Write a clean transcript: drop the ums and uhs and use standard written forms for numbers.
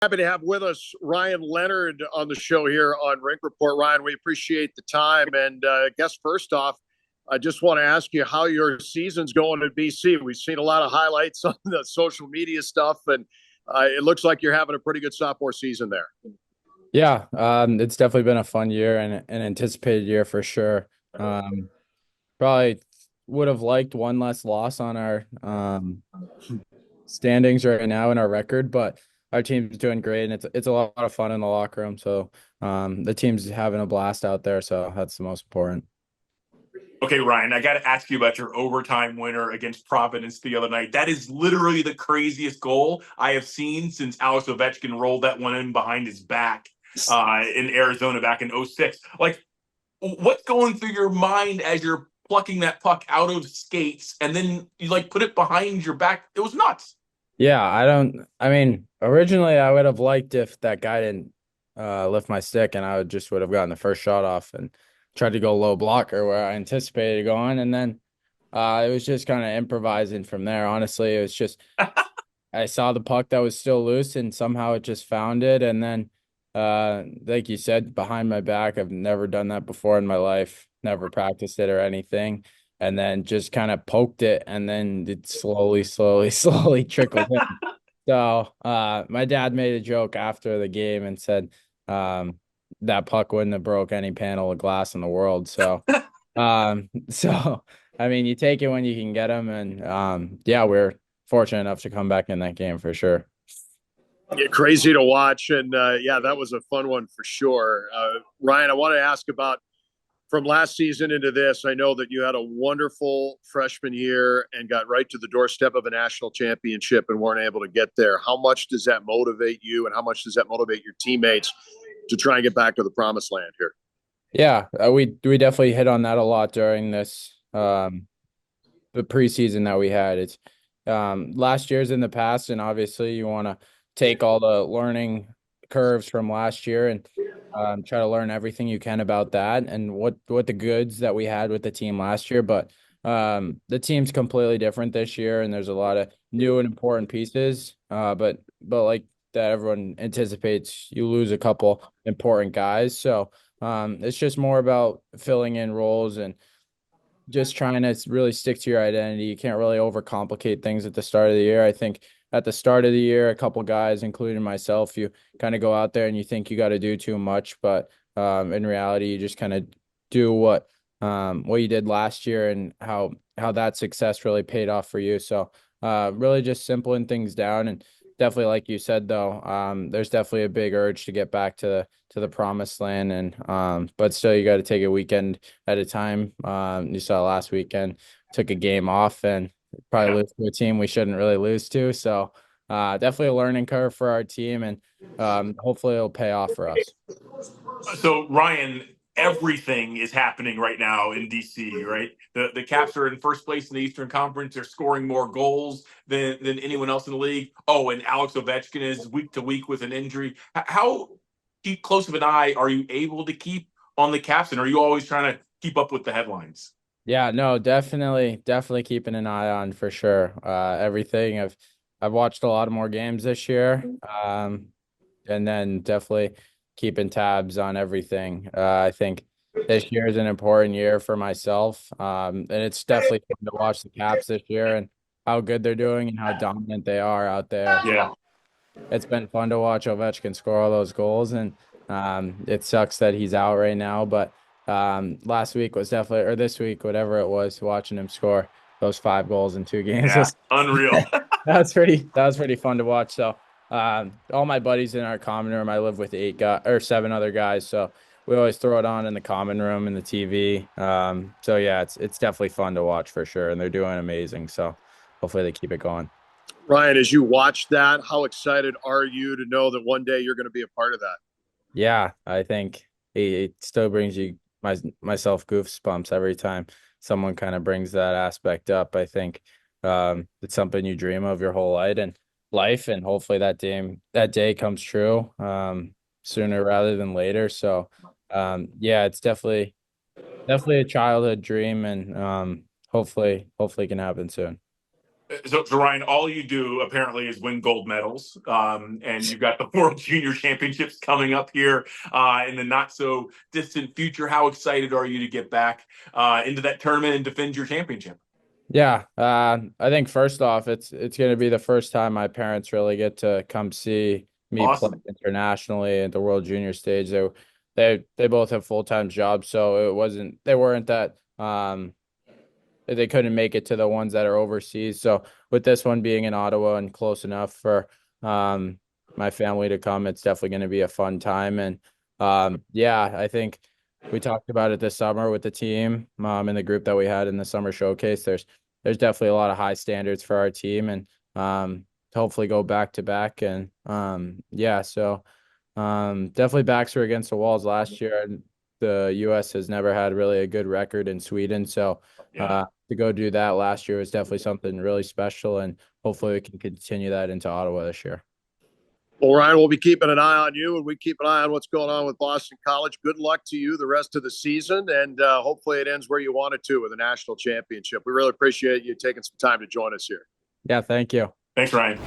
Happy to have with us Ryan Leonard on the show here on Rink Report. Ryan, we appreciate the time. And I guess first off, I just want to ask you how your season's going at BC. We've seen a lot of highlights on the social media stuff, and it looks like you're having a pretty good sophomore season there. Yeah, it's definitely been a fun year and an anticipated year for sure. Probably would have liked one less loss on our standings right now in our record, but our team's doing great and it's a lot of fun in the locker room. So the team's having a blast out there, so that's the most important. Okay, Ryan, I got to ask you about your overtime winner against Providence the other night. That is literally the craziest goal I have seen since Alex Ovechkin rolled that one in behind his back in Arizona back in '06. Like, what's going through your mind as you're plucking that puck out of skates and then you like put it behind your back? It was nuts. Yeah, I mean, originally I would have liked if that guy didn't lift my stick and would have gotten the first shot off and tried to go low blocker where I anticipated going, and then it was just kind of improvising from there. Honestly, it was just I saw the puck that was still loose and somehow it just found it, and then like you said, behind my back, I've never done that before in my life, never practiced it or anything, and then just kind of poked it, and then it slowly trickled in. So my dad made a joke after the game and said that puck wouldn't have broke any panel of glass in the world. So so I mean, you take it when you can get them, and yeah, we're fortunate enough to come back in that game for sure. Yeah, crazy to watch. And yeah, that was a fun one for sure. Ryan, I want to ask about from last season into this. I know that you had a wonderful freshman year and got right to the doorstep of a national championship and weren't able to get there. How much does that motivate you, and how much does that motivate your teammates to try and get back to the promised land here? Yeah, we definitely hit on that a lot during this the preseason that we had. It's last year's in the past, and obviously you want to take all the learning curves from last year and try to learn everything you can about that and what the goods that we had with the team last year. But the team's completely different this year, and there's a lot of new and important pieces. But like that, everyone anticipates you lose a couple important guys. So it's just more about filling in roles and just trying to really stick to your identity. You can't really overcomplicate things at the start of the year. I think at the start of the year, a couple guys, including myself, you kind of go out there and you think you got to do too much, but in reality, you just kind of do what you did last year and how that success really paid off for you. So really just simpling things down, and definitely like you said though, there's definitely a big urge to get back to the promised land, and but still you got to take a weekend at a time. You saw last weekend took a game off and probably lose to a team we shouldn't really lose to. So definitely a learning curve for our team, and hopefully it'll pay off for us. So, Ryan, everything is happening right now in DC, right? The Caps are in first place in the Eastern Conference. They're scoring more goals than anyone else in the league. Oh, and Alex Ovechkin is week to week with an injury. How close of an eye are you able to keep on the Caps, and are you always trying to keep up with the headlines? Yeah, no, definitely keeping an eye on for sure. Everything I've watched a lot of more games this year. And then definitely keeping tabs on everything. I think this year is an important year for myself. And it's definitely fun to watch the Caps this year and how good they're doing and how dominant they are out there. Yeah. It's been fun to watch Ovechkin score all those goals, and it sucks that he's out right now. But last week was definitely, or this week, whatever it was, watching him score those 5 goals in 2 games Yeah. was Unreal. that was pretty fun to watch. So all my buddies in our common room, I live with 8 guys or 7 other guys, so we always throw it on in the common room in the TV. So yeah, it's definitely fun to watch for sure, and they're doing amazing. So hopefully they keep it going. Ryan, as you watch that, how excited are you to know that one day you're going to be a part of that? Yeah, I think it still brings you myself goosebumps every time someone kind of brings that aspect up. I think it's something you dream of your whole life, and hopefully that day comes true sooner rather than later. So yeah, it's definitely a childhood dream, and hopefully it can happen soon. So Ryan, all you do apparently is win gold medals, and you've got the World Junior Championships coming up here in the not so distant future. How excited are you to get back into that tournament and defend your championship? Yeah, I think first off, it's going to be the first time my parents really get to come see me play Awesome. internationally at the World Junior stage. They both have full-time jobs, so they weren't that they couldn't make it to the ones that are overseas. So with this one being in Ottawa and close enough for my family to come, it's definitely going to be a fun time. And yeah, I think we talked about it this summer with the team in the group that we had in the summer showcase. There's definitely a lot of high standards for our team, and to hopefully go back to back. And yeah, so definitely backs were against the walls last year. And the U.S. has never had really a good record in Sweden, so Yeah. to go do that last year was definitely something really special, and hopefully we can continue that into Ottawa this year. Well, Ryan, we'll be keeping an eye on you, and we keep an eye on what's going on with Boston College. Good luck to you the rest of the season, and hopefully it ends where you want it to with a national championship. We really appreciate you taking some time to join us here. Yeah, thank you. Thanks, Ryan.